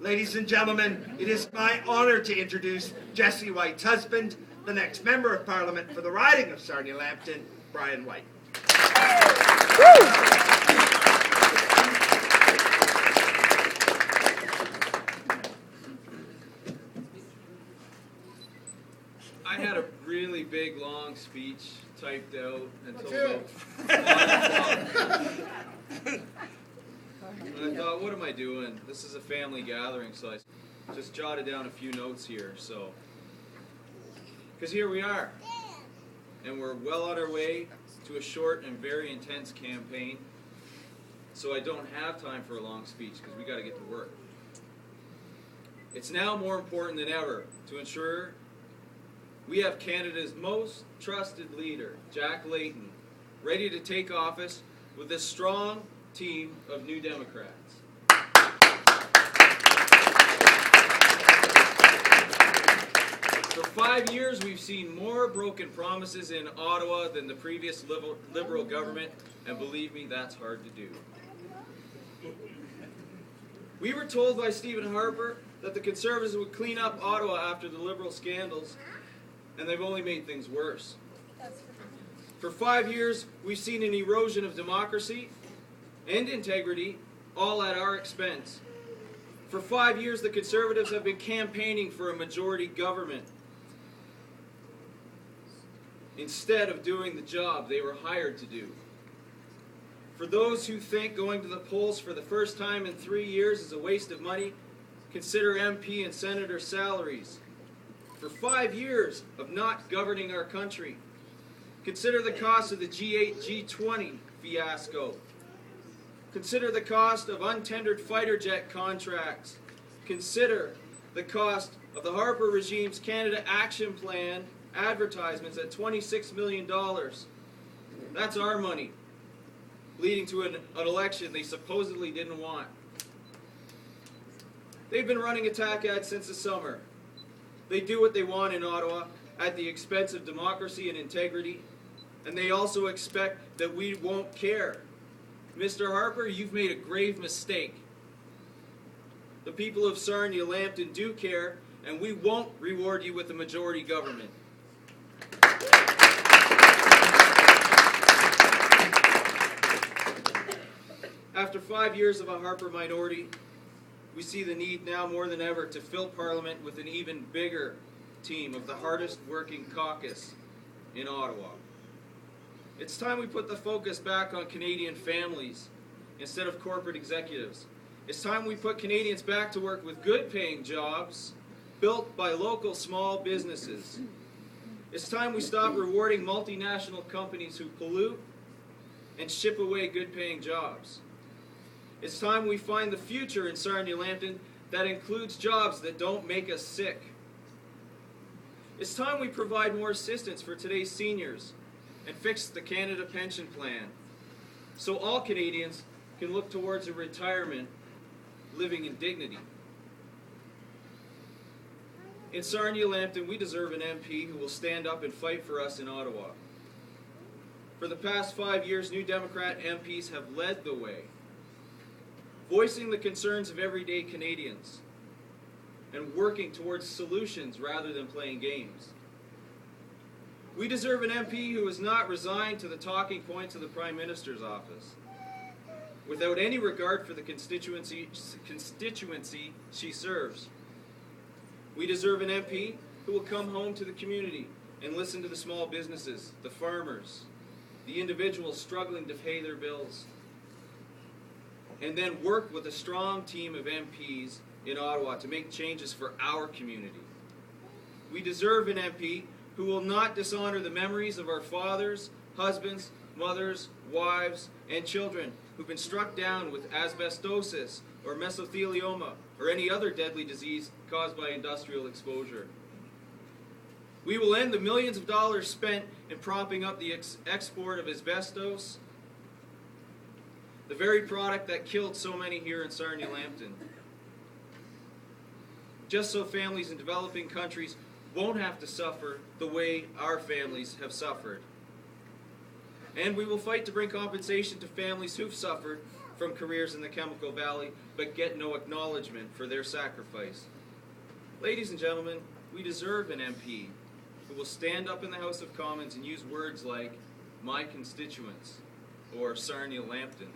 Ladies and gentlemen, it is my honor to introduce Jesse White's husband, the next Member of Parliament for the riding of Sarnia-Lambton, Brian White. I had a really big, long speech typed out until about 5 o'clock. And I thought, what am I doing? This is a family gathering, so I just jotted down a few notes here. So, because here we are, and we're well on our way to a short and very intense campaign. So I don't have time for a long speech because we got to get to work. It's now more important than ever to ensure we have Canada's most trusted leader, Jack Layton, ready to take office with a strong team of New Democrats. For 5 years, we've seen more broken promises in Ottawa than the previous Liberal government, and believe me, that's hard to do. We were told by Stephen Harper that the Conservatives would clean up Ottawa after the Liberal scandals, and they've only made things worse. For 5 years, we've seen an erosion of democracy and integrity, all at our expense. For 5 years, the Conservatives have been campaigning for a majority government instead of doing the job they were hired to do. For those who think going to the polls for the first time in 3 years is a waste of money, consider MP and senator salaries. For 5 years of not governing our country, consider the cost of the G8, G20 fiasco. Consider the cost of untendered fighter jet contracts. Consider the cost of the Harper regime's Canada Action Plan advertisements at $26 million. That's our money, leading to an election they supposedly didn't want. They've been running attack ads since the summer. They do what they want in Ottawa at the expense of democracy and integrity, and they also expect that we won't care. Mr. Harper, you've made a grave mistake. The people of Sarnia-Lambton do care, and we won't reward you with a majority government. After 5 years of a Harper minority, we see the need now more than ever to fill Parliament with an even bigger team of the hardest working caucus in Ottawa. It's time we put the focus back on Canadian families instead of corporate executives. It's time we put Canadians back to work with good paying jobs built by local small businesses. It's time we stop rewarding multinational companies who pollute and ship away good paying jobs. It's time we find the future in Sarnia-Lambton that includes jobs that don't make us sick. It's time we provide more assistance for today's seniors and fix the Canada Pension Plan so all Canadians can look towards a retirement living in dignity. In Sarnia-Lambton, we deserve an MP who will stand up and fight for us in Ottawa. For the past 5 years, New Democrat MPs have led the way, voicing the concerns of everyday Canadians and working towards solutions rather than playing games. We deserve an MP who is not resigned to the talking points of the Prime Minister's office, without any regard for the constituency she serves. We deserve an MP who will come home to the community and listen to the small businesses, the farmers, the individuals struggling to pay their bills, and then work with a strong team of MPs in Ottawa to make changes for our community. We deserve an MP who will not dishonor the memories of our fathers, husbands, mothers, wives, and children who've been struck down with asbestosis or mesothelioma or any other deadly disease caused by industrial exposure. We will end the millions of dollars spent in propping up the export of asbestos, the very product that killed so many here in Sarnia-Lambton. Just so families in developing countries won't have to suffer the way our families have suffered. And we will fight to bring compensation to families who've suffered from careers in the Chemical Valley, but get no acknowledgement for their sacrifice. Ladies and gentlemen, we deserve an MP who will stand up in the House of Commons and use words like "my constituents" or "Sarnia-Lambton."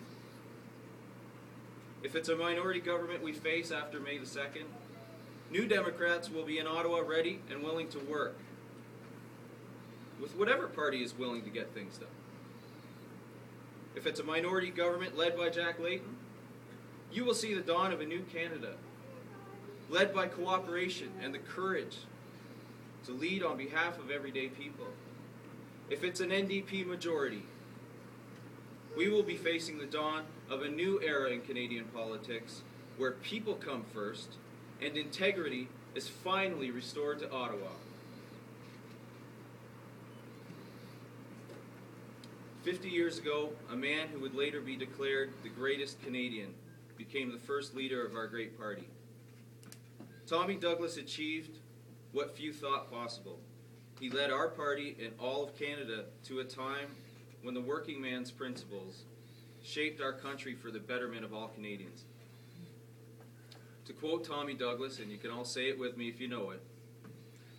If it's a minority government we face after May the 2nd, New Democrats will be in Ottawa ready and willing to work with whatever party is willing to get things done. If it's a minority government led by Jack Layton, you will see the dawn of a new Canada, led by cooperation and the courage to lead on behalf of everyday people. If it's an NDP majority, we will be facing the dawn of a new era in Canadian politics where people come first and integrity is finally restored to Ottawa. 50 years ago, a man who would later be declared the greatest Canadian became the first leader of our great party. Tommy Douglas achieved what few thought possible. He led our party and all of Canada to a time when the working man's principles shaped our country for the betterment of all Canadians. To quote Tommy Douglas, and you can all say it with me if you know it,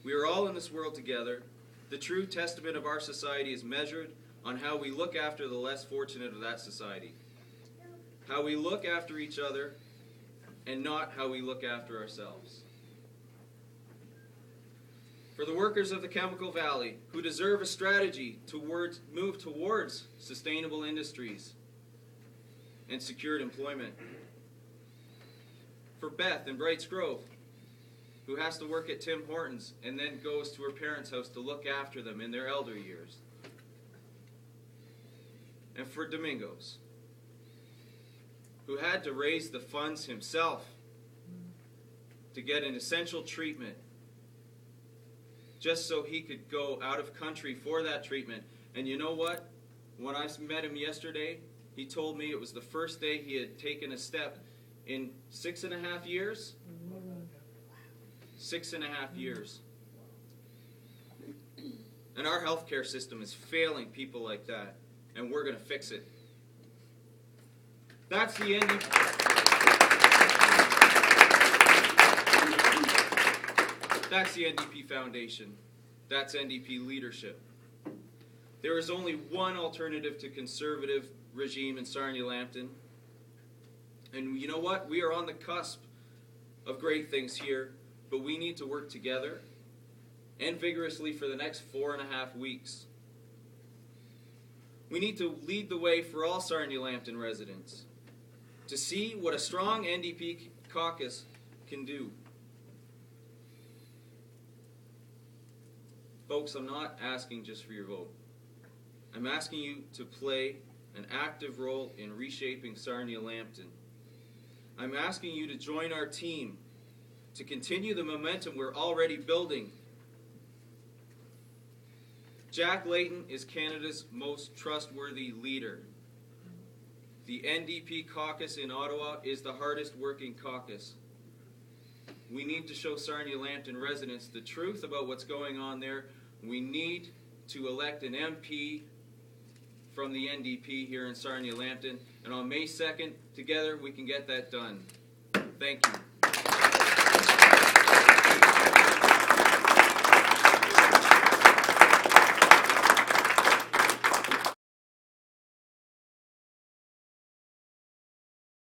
"We are all in this world together. The true testament of our society is measured on how we look after the less fortunate of that society. How we look after each other and not how we look after ourselves." For the workers of the Chemical Valley who deserve a strategy to move towards sustainable industries and secured employment. For Beth in Brights Grove, who has to work at Tim Hortons and then goes to her parents' house to look after them in their elder years. And for Domingos, who had to raise the funds himself to get an essential treatment just so he could go out of country for that treatment. And you know what? When I met him yesterday, he told me it was the first day he had taken a step in 6.5 years. 6.5 years. And our healthcare system is failing people like that, and we're going to fix it. That's the NDP. That's the NDP Foundation. That's NDP leadership. There is only one alternative to conservative regime in Sarnia-Lambton. And you know what? We are on the cusp of great things here, but we need to work together and vigorously for the next 4.5 weeks. We need to lead the way for all Sarnia-Lambton residents to see what a strong NDP caucus can do. Folks, I'm not asking just for your vote. I'm asking you to play an active role in reshaping Sarnia-Lambton. I'm asking you to join our team to continue the momentum we're already building. Jack Layton is Canada's most trustworthy leader. The NDP caucus in Ottawa is the hardest working caucus. We need to show Sarnia-Lambton residents the truth about what's going on there. We need to elect an MP from the NDP here in Sarnia-Lambton, and on May 2nd, together we can get that done. Thank you.